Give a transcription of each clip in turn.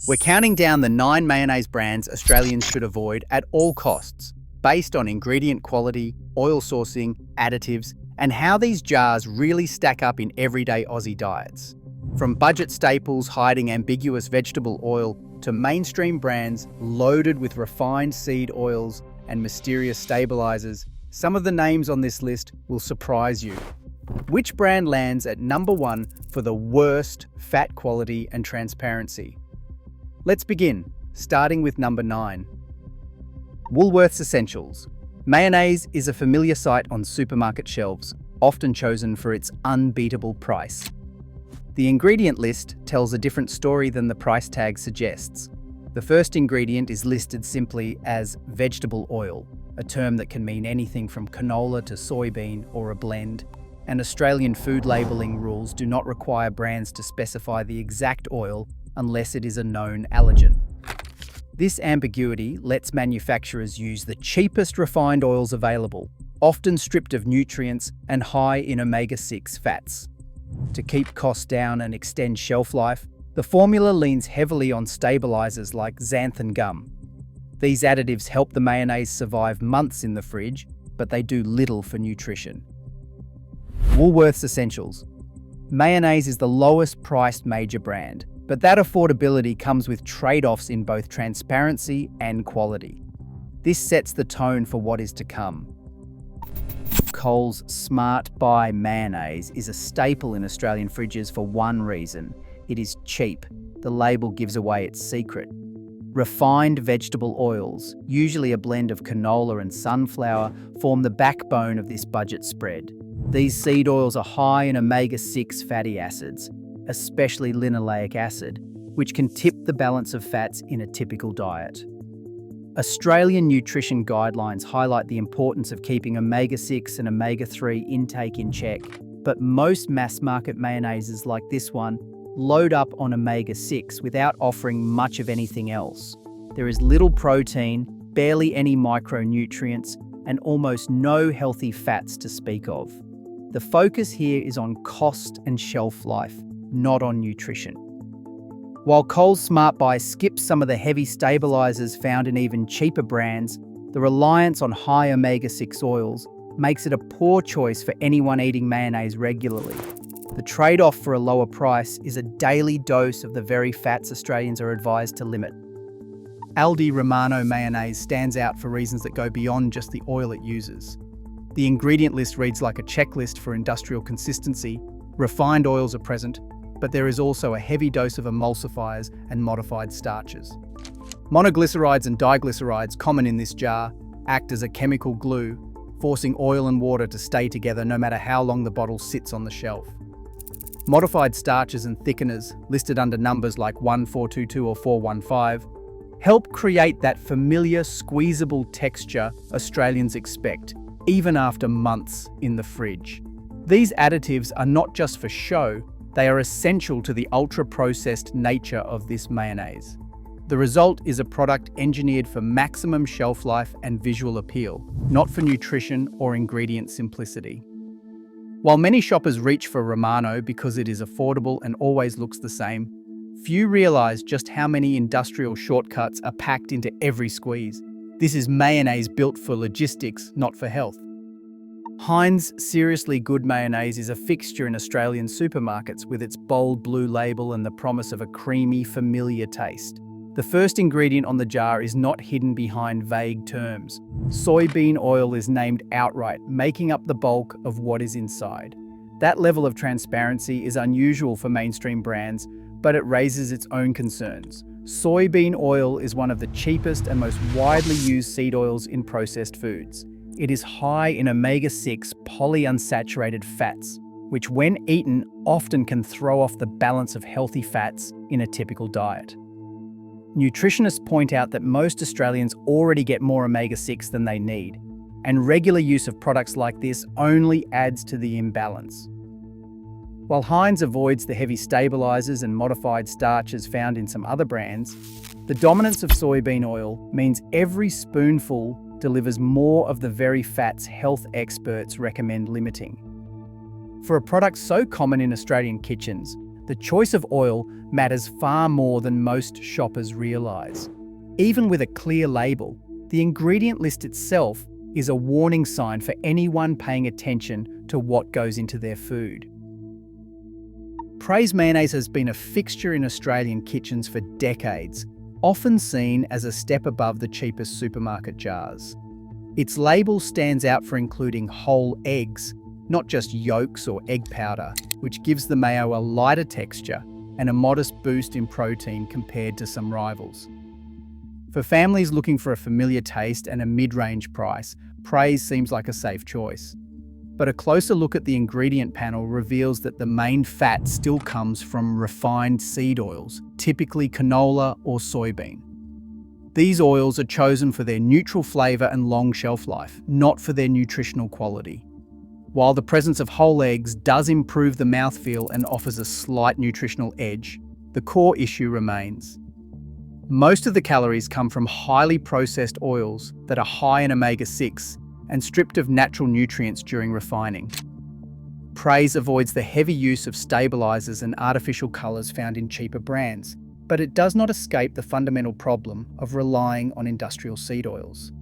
We're counting down the 9 mayonnaise brands Australians should avoid at all costs, based on ingredient quality, oil sourcing, additives, and how these jars really stack up in everyday Aussie diets. From budget staples hiding ambiguous vegetable oil to mainstream brands loaded with refined seed oils and mysterious stabilizers, some of the names on this list will surprise you. Which brand lands at number 1 for the worst fat quality and transparency? Let's begin, starting with number 9. Woolworths Essentials. Mayonnaise is a familiar sight on supermarket shelves, often chosen for its unbeatable price. The ingredient list tells a different story than the price tag suggests. The first ingredient is listed simply as vegetable oil, a term that can mean anything from canola to soybean or a blend, and Australian food labelling rules do not require brands to specify the exact oil unless it is a known allergen. This ambiguity lets manufacturers use the cheapest refined oils available, often stripped of nutrients and high in omega-6 fats. To keep costs down and extend shelf life, the formula leans heavily on stabilizers like xanthan gum. These additives help the mayonnaise survive months in the fridge, but they do little for nutrition. Woolworths Essentials. Mayonnaise is the lowest priced major brand, but that affordability comes with trade-offs in both transparency and quality. This sets the tone for what is to come. Coles Smart Buy mayonnaise is a staple in Australian fridges for one reason: it is cheap. The label gives away its secret. Refined vegetable oils, usually a blend of canola and sunflower, form the backbone of this budget spread. These seed oils are high in omega-6 fatty acids, especially linoleic acid, which can tip the balance of fats in a typical diet. Australian nutrition guidelines highlight the importance of keeping omega-6 and omega-3 intake in check, but most mass-market mayonnaises like this one load up on omega-6 without offering much of anything else. There is little protein, barely any micronutrients, and almost no healthy fats to speak of. The focus here is on cost and shelf life, not on nutrition. While Coles Smart Buy skips some of the heavy stabilizers found in even cheaper brands, the reliance on high omega-6 oils makes it a poor choice for anyone eating mayonnaise regularly. The trade-off for a lower price is a daily dose of the very fats Australians are advised to limit. Aldi Romano mayonnaise stands out for reasons that go beyond just the oil it uses. The ingredient list reads like a checklist for industrial consistency. Refined oils are present, but there is also a heavy dose of emulsifiers and modified starches. Monoglycerides and diglycerides, common in this jar, act as a chemical glue, forcing oil and water to stay together no matter how long the bottle sits on the shelf. Modified starches and thickeners, listed under numbers like 1422 or 415, help create that familiar squeezable texture Australians expect, even after months in the fridge. These additives are not just for show, they are essential to the ultra-processed nature of this mayonnaise. The result is a product engineered for maximum shelf life and visual appeal, not for nutrition or ingredient simplicity. While many shoppers reach for Romano because it is affordable and always looks the same, few realise just how many industrial shortcuts are packed into every squeeze. This is mayonnaise built for logistics, not for health. Heinz Seriously Good mayonnaise is a fixture in Australian supermarkets with its bold blue label and the promise of a creamy, familiar taste. The first ingredient on the jar is not hidden behind vague terms. Soybean oil is named outright, making up the bulk of what is inside. That level of transparency is unusual for mainstream brands, but it raises its own concerns. Soybean oil is one of the cheapest and most widely used seed oils in processed foods. It is high in omega-6 polyunsaturated fats, which when eaten often can throw off the balance of healthy fats in a typical diet. Nutritionists point out that most Australians already get more omega-6 than they need, and regular use of products like this only adds to the imbalance. While Heinz avoids the heavy stabilizers and modified starches found in some other brands, the dominance of soybean oil means every spoonful delivers more of the very fats health experts recommend limiting. For a product so common in Australian kitchens, the choice of oil matters far more than most shoppers realise. Even with a clear label, the ingredient list itself is a warning sign for anyone paying attention to what goes into their food. Praise mayonnaise has been a fixture in Australian kitchens for decades, often seen as a step above the cheapest supermarket jars. Its label stands out for including whole eggs, not just yolks or egg powder, which gives the mayo a lighter texture and a modest boost in protein compared to some rivals. For families looking for a familiar taste and a mid-range price, Praise seems like a safe choice. But a closer look at the ingredient panel reveals that the main fat still comes from refined seed oils, typically canola or soybean. These oils are chosen for their neutral flavour and long shelf life, not for their nutritional quality. While the presence of whole eggs does improve the mouthfeel and offers a slight nutritional edge, the core issue remains. Most of the calories come from highly processed oils that are high in omega-6 and stripped of natural nutrients during refining. Praise avoids the heavy use of stabilizers and artificial colors found in cheaper brands, but it does not escape the fundamental problem of relying on industrial seed oils.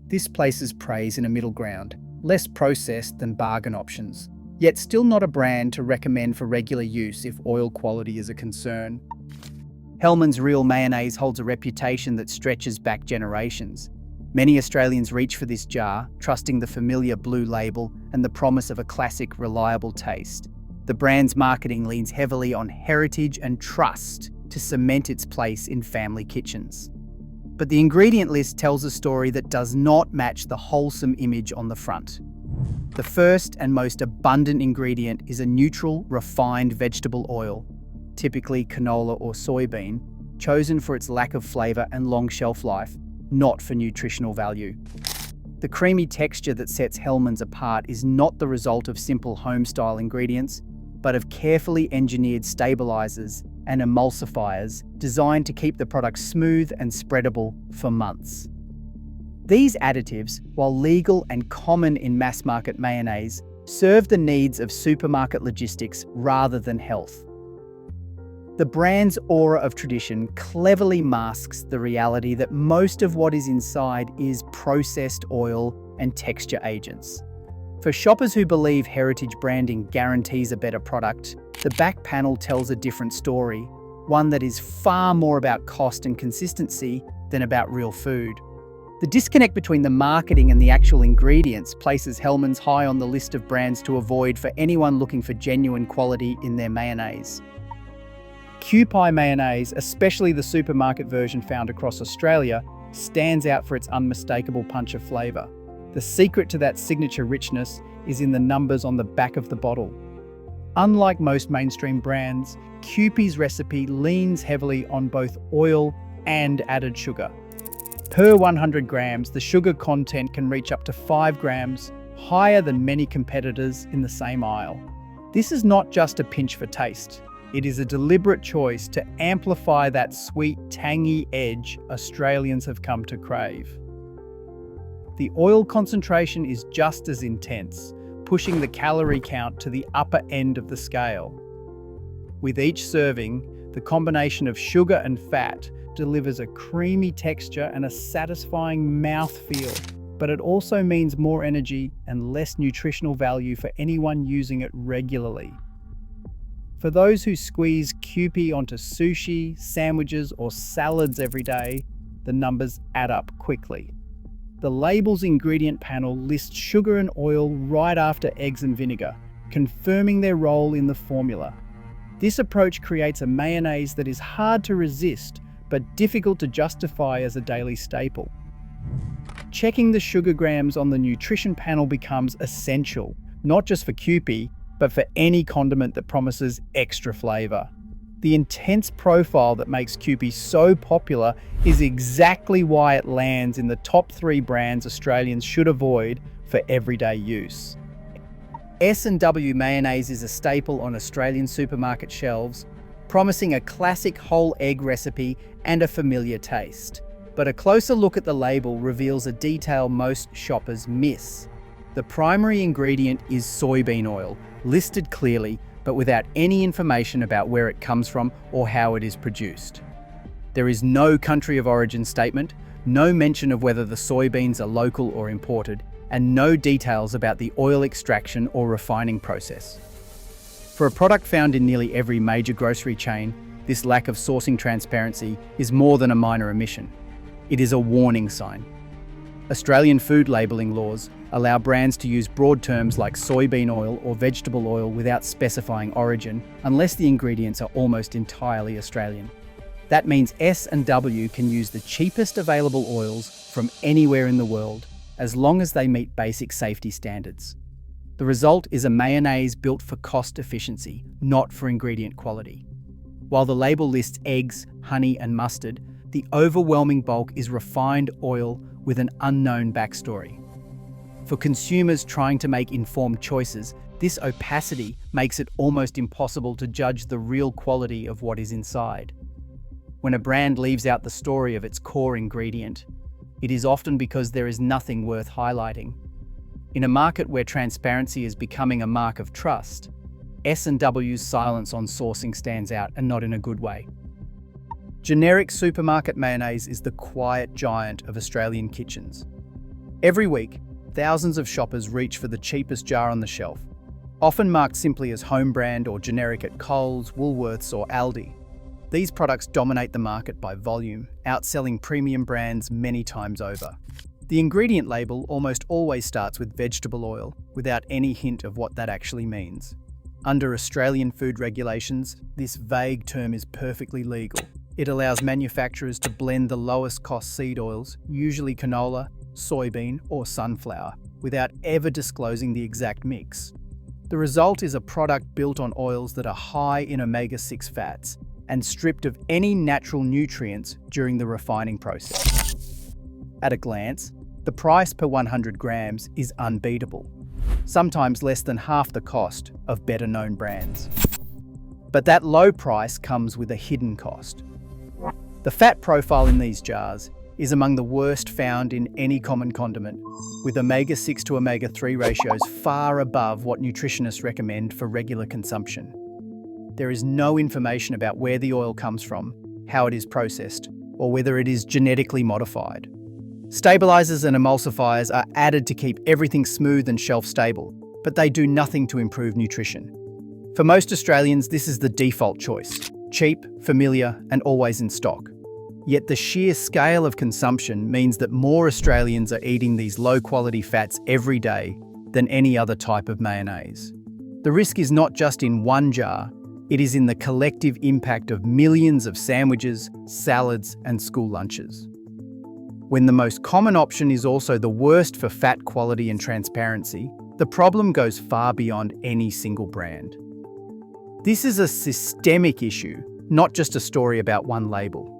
This places Praise in a middle ground, less processed than bargain options, yet still not a brand to recommend for regular use if oil quality is a concern. Hellmann's Real Mayonnaise holds a reputation that stretches back generations. Many Australians reach for this jar, trusting the familiar blue label and the promise of a classic, reliable taste. The brand's marketing leans heavily on heritage and trust to cement its place in family kitchens. But the ingredient list tells a story that does not match the wholesome image on the front. The first and most abundant ingredient is a neutral, refined vegetable oil, typically canola or soybean, chosen for its lack of flavour and long shelf life, not for nutritional value. The creamy texture that sets Hellmann's apart is not the result of simple home-style ingredients, but of carefully engineered stabilizers and emulsifiers designed to keep the product smooth and spreadable for months. These additives, while legal and common in mass-market mayonnaise, serve the needs of supermarket logistics rather than health. The brand's aura of tradition cleverly masks the reality that most of what is inside is processed oil and texture agents. For shoppers who believe heritage branding guarantees a better product, the back panel tells a different story, one that is far more about cost and consistency than about real food. The disconnect between the marketing and the actual ingredients places Hellmann's high on the list of brands to avoid for anyone looking for genuine quality in their mayonnaise. Kewpie mayonnaise, especially the supermarket version found across Australia, stands out for its unmistakable punch of flavour. The secret to that signature richness is in the numbers on the back of the bottle. Unlike most mainstream brands, Kewpie's recipe leans heavily on both oil and added sugar. Per 100 grams, the sugar content can reach up to 5 grams, higher than many competitors in the same aisle. This is not just a pinch for taste. It is a deliberate choice to amplify that sweet, tangy edge Australians have come to crave. The oil concentration is just as intense, pushing the calorie count to the upper end of the scale. With each serving, the combination of sugar and fat delivers a creamy texture and a satisfying mouthfeel, but it also means more energy and less nutritional value for anyone using it regularly. For those who squeeze Kewpie onto sushi, sandwiches, or salads every day, the numbers add up quickly. The label's ingredient panel lists sugar and oil right after eggs and vinegar, confirming their role in the formula. This approach creates a mayonnaise that is hard to resist, but difficult to justify as a daily staple. Checking the sugar grams on the nutrition panel becomes essential, not just for Kewpie, but for any condiment that promises extra flavour. The intense profile that makes Kewpie so popular is exactly why it lands in the top 3 brands Australians should avoid for everyday use. S&W mayonnaise is a staple on Australian supermarket shelves, promising a classic whole egg recipe and a familiar taste. But a closer look at the label reveals a detail most shoppers miss. The primary ingredient is soybean oil, listed clearly, but without any information about where it comes from or how it is produced. There is no country of origin statement, no mention of whether the soybeans are local or imported, and no details about the oil extraction or refining process. For a product found in nearly every major grocery chain, this lack of sourcing transparency is more than a minor omission. It is a warning sign. Australian food labelling laws allow brands to use broad terms like soybean oil or vegetable oil without specifying origin, unless the ingredients are almost entirely Australian. That means S&W can use the cheapest available oils from anywhere in the world, as long as they meet basic safety standards. The result is a mayonnaise built for cost efficiency, not for ingredient quality. While the label lists eggs, honey, and mustard, the overwhelming bulk is refined oil with an unknown backstory. For consumers trying to make informed choices, this opacity makes it almost impossible to judge the real quality of what is inside. When a brand leaves out the story of its core ingredient, it is often because there is nothing worth highlighting. In a market where transparency is becoming a mark of trust, S&W's silence on sourcing stands out, and not in a good way. Generic supermarket mayonnaise is the quiet giant of Australian kitchens. Every week, thousands of shoppers reach for the cheapest jar on the shelf, often marked simply as home brand or generic at Coles, Woolworths, or Aldi. These products dominate the market by volume, outselling premium brands many times over. The ingredient label almost always starts with vegetable oil, without any hint of what that actually means. Under Australian food regulations, this vague term is perfectly legal. It allows manufacturers to blend the lowest cost seed oils, usually canola, soybean, or sunflower, without ever disclosing the exact mix. The result is a product built on oils that are high in omega-6 fats and stripped of any natural nutrients during the refining process. At a glance, the price per 100 grams is unbeatable, sometimes less than half the cost of better-known brands. But that low price comes with a hidden cost. The fat profile in these jars is among the worst found in any common condiment, with omega-6 to omega-3 ratios far above what nutritionists recommend for regular consumption. There is no information about where the oil comes from, how it is processed, or whether it is genetically modified. Stabilizers and emulsifiers are added to keep everything smooth and shelf-stable, but they do nothing to improve nutrition. For most Australians, this is the default choice: cheap, familiar, and always in stock. Yet the sheer scale of consumption means that more Australians are eating these low-quality fats every day than any other type of mayonnaise. The risk is not just in one jar, it is in the collective impact of millions of sandwiches, salads, and school lunches. When the most common option is also the worst for fat quality and transparency, the problem goes far beyond any single brand. This is a systemic issue, not just a story about one label.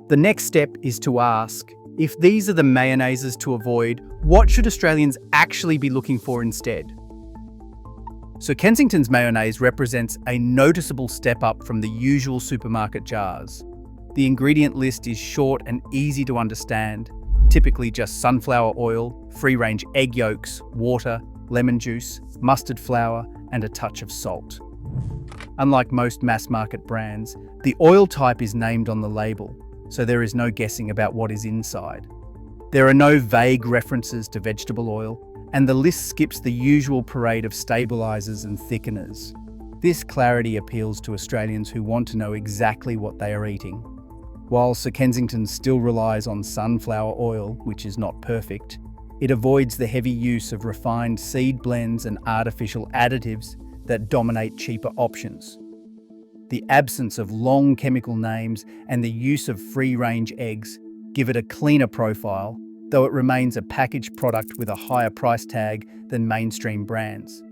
The next step is to ask, if these are the mayonnaises to avoid, what should Australians actually be looking for instead? So Kensington's mayonnaise represents a noticeable step up from the usual supermarket jars. The ingredient list is short and easy to understand, typically just sunflower oil, free-range egg yolks, water, lemon juice, mustard flour, and a touch of salt. Unlike most mass-market brands, the oil type is named on the label, so there is no guessing about what is inside. There are no vague references to vegetable oil, and the list skips the usual parade of stabilizers and thickeners. This clarity appeals to Australians who want to know exactly what they are eating. While Sir Kensington still relies on sunflower oil, which is not perfect, it avoids the heavy use of refined seed blends and artificial additives that dominate cheaper options. The absence of long chemical names and the use of free-range eggs give it a cleaner profile, though it remains a packaged product with a higher price tag than mainstream brands.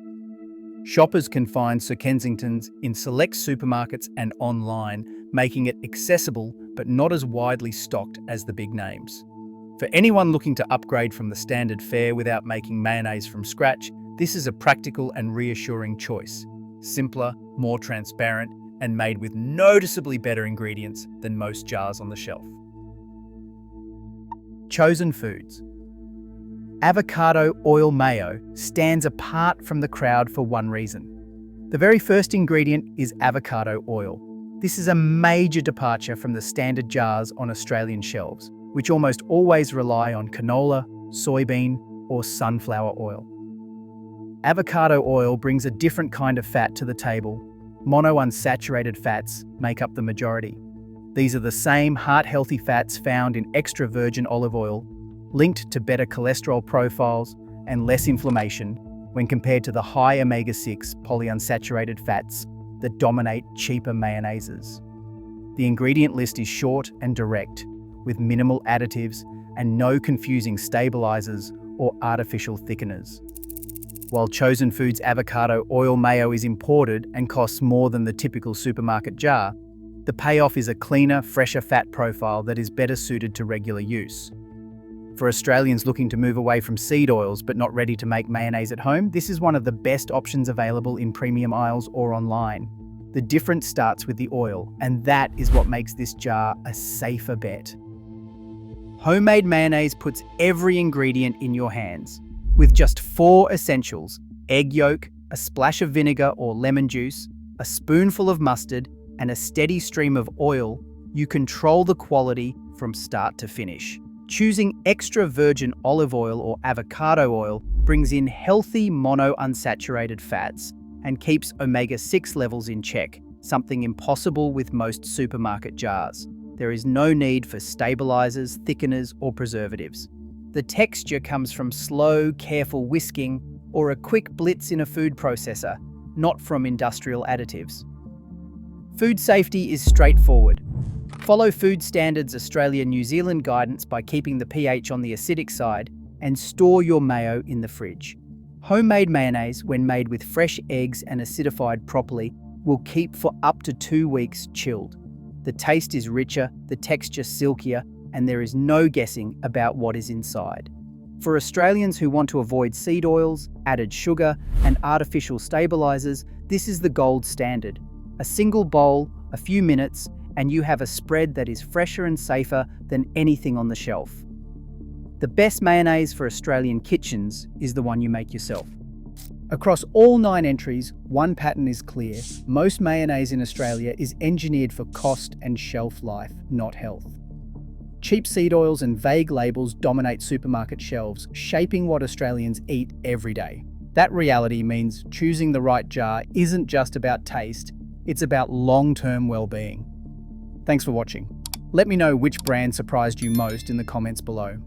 Shoppers can find Sir Kensington's in select supermarkets and online, making it accessible but not as widely stocked as the big names. For anyone looking to upgrade from the standard fare without making mayonnaise from scratch, this is a practical and reassuring choice. Simpler, more transparent, and made with noticeably better ingredients than most jars on the shelf. Chosen foods. Avocado oil mayo stands apart from the crowd for one reason. The very first ingredient is avocado oil. This is a major departure from the standard jars on Australian shelves, which almost always rely on canola, soybean, or sunflower oil. Avocado oil brings a different kind of fat to the table. Monounsaturated fats make up the majority. These are the same heart-healthy fats found in extra virgin olive oil, linked to better cholesterol profiles and less inflammation when compared to the high omega-6 polyunsaturated fats that dominate cheaper mayonnaises. The ingredient list is short and direct, with minimal additives and no confusing stabilizers or artificial thickeners. While Chosen Foods avocado oil mayo is imported and costs more than the typical supermarket jar, the payoff is a cleaner, fresher fat profile that is better suited to regular use. For Australians looking to move away from seed oils but not ready to make mayonnaise at home, this is one of the best options available in premium aisles or online. The difference starts with the oil, and that is what makes this jar a safer bet. Homemade mayonnaise puts every ingredient in your hands. With just 4 essentials: egg yolk, a splash of vinegar or lemon juice, a spoonful of mustard, and a steady stream of oil, you control the quality from start to finish. Choosing extra virgin olive oil or avocado oil brings in healthy monounsaturated fats and keeps omega-6 levels in check, something impossible with most supermarket jars. There is no need for stabilizers, thickeners, or preservatives. The texture comes from slow, careful whisking or a quick blitz in a food processor, not from industrial additives. Food safety is straightforward. Follow Food Standards Australia-New Zealand guidance by keeping the pH on the acidic side and store your mayo in the fridge. Homemade mayonnaise, when made with fresh eggs and acidified properly, will keep for up to 2 weeks chilled. The taste is richer, the texture silkier, and there is no guessing about what is inside. For Australians who want to avoid seed oils, added sugar, and artificial stabilizers, this is the gold standard. A single bowl, a few minutes, and you have a spread that is fresher and safer than anything on the shelf. The best mayonnaise for Australian kitchens is the one you make yourself. Across all 9 entries, one pattern is clear. Most mayonnaise in Australia is engineered for cost and shelf life, not health. Cheap seed oils and vague labels dominate supermarket shelves, shaping what Australians eat every day. That reality means choosing the right jar isn't just about taste, it's about long-term well-being. Thanks for watching. Let me know which brand surprised you most in the comments below.